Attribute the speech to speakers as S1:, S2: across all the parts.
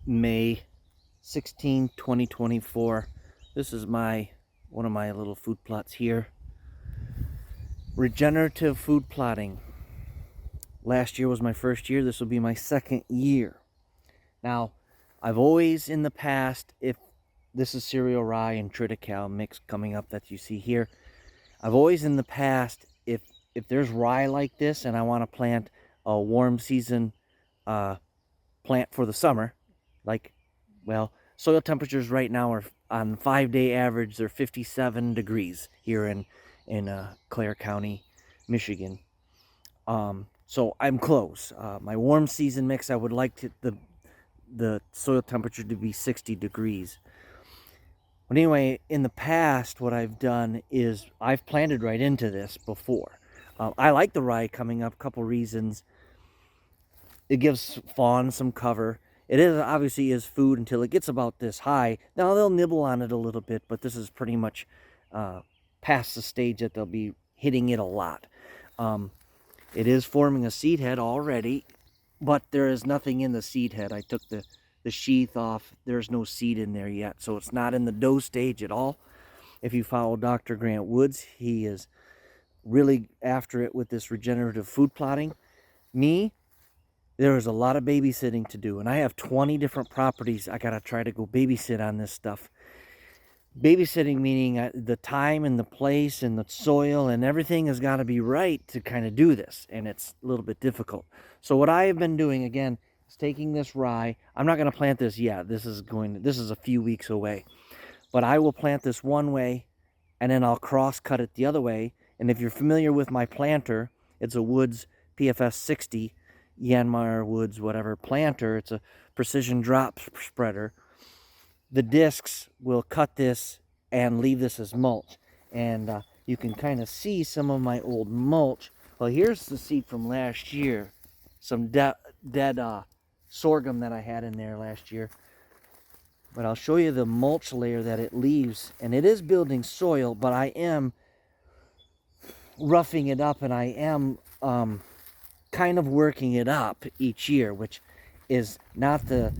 S1: May 16, 2024. This is one of my little food plots here. Regenerative food plotting. Last year was my first year. This will be my second year. Now, I've always in the past, if this is cereal rye and triticale mix coming up that you see here, I've always in the past, if there's rye like this and I want to plant a warm season plant for the summer, like, well, soil temperatures right now are on 5-day average, they're 57 degrees here in Clare County, Michigan. So I'm close. My warm season mix, I would like the soil temperature to be 60 degrees. But anyway, in the past, what I've done is I've planted right into this before. I like the rye coming up, a couple reasons. It gives fawns some cover. It is obviously is food until it gets about this high. Now they'll nibble on it a little bit, but this is pretty much past the stage that they'll be hitting it a lot. It is forming a seed head already, but there is nothing in the seed head. I took the sheath off. There's no seed in there yet, so it's not in the dough stage at all. If you follow Dr. Grant Woods, he is really after it with this regenerative food plotting. Me, there is a lot of babysitting to do, and I have 20 different properties I gotta try to go babysit on this stuff. Babysitting meaning the time and the place and the soil and everything has got to be right to kind of do this, and it's a little bit difficult. So what I have been doing again is taking this rye. I'm not going to plant this yet. This is a few weeks away, but I will plant this one way and then I'll cross cut it the other way. And if you're familiar with my planter, it's a Woods PFS 60 Yanmar Woods whatever planter. It's a precision drop spreader. The discs will cut this and leave this as mulch. And you can kind of see some of my old mulch. Well, here's the seed from last year. Some dead sorghum that I had in there last year. But I'll show you the mulch layer that it leaves. And it is building soil, but I am roughing it up and I am kind of working it up each year, which is not the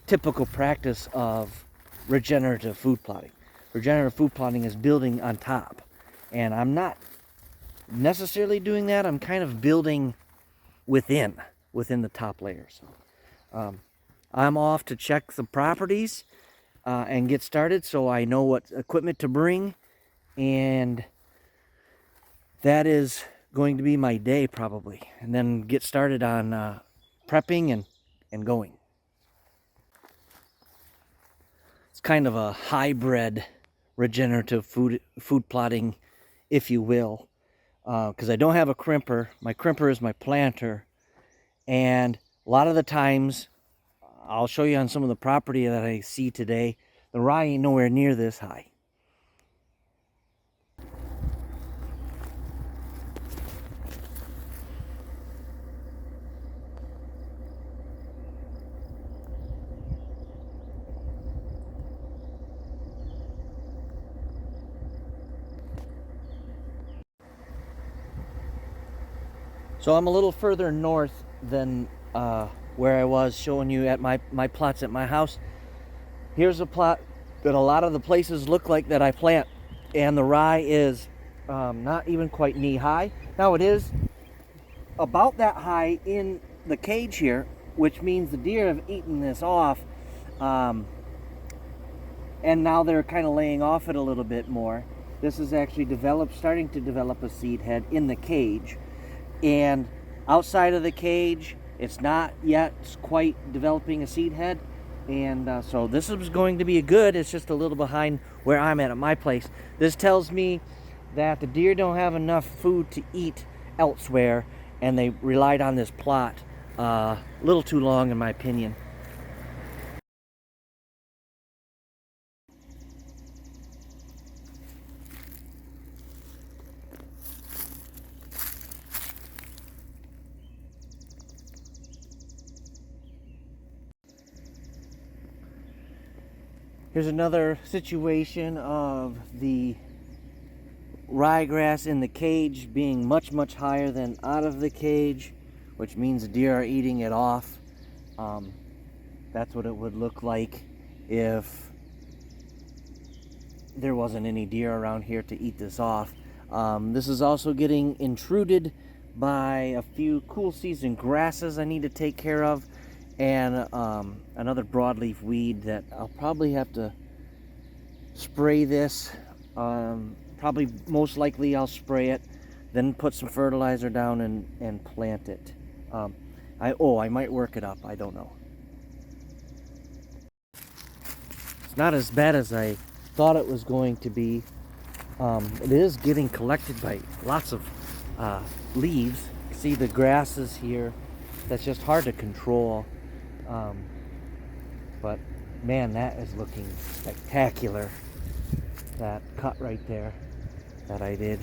S1: typical practice of regenerative food plotting. Regenerative food plotting is building on top, and I'm not necessarily doing that. I'm kind of building within the top layers. I'm off to check the properties and get started so I know what equipment to bring, and that is going to be my day probably, and then get started on prepping and going. Kind of a hybrid regenerative food plotting, if you will, because I don't have a crimper. My crimper is my planter, and a lot of the times, I'll show you on some of the property that I see today, the rye ain't nowhere near this high. So I'm a little further north than where I was showing you at my plots at my house. Here's a plot that a lot of the places look like that I plant, and the rye is not even quite knee high. Now it is about that high in the cage here, which means the deer have eaten this off, and now they're kind of laying off it a little bit more. This is actually starting to develop a seed head in the cage. And outside of the cage, it's not yet quite developing a seed head. And so this is going to be it's just a little behind where I'm at my place. This tells me that the deer don't have enough food to eat elsewhere, and they relied on this plot a little too long, in my opinion. Here's another situation of the ryegrass in the cage being much higher than out of the cage, which means the deer are eating it off. That's what it would look like if there wasn't any deer around here to eat this off. This is also getting intruded by a few cool season grasses I need to take care of, and another broadleaf weed that I'll probably have to spray this. Probably most likely I'll spray it, then put some fertilizer down and plant it. I might work it up, I don't know. It's not as bad as I thought it was going to be. It is getting collected by lots of leaves. See the grasses here, that's just hard to control. But man, that is looking spectacular. That cut right there that I did.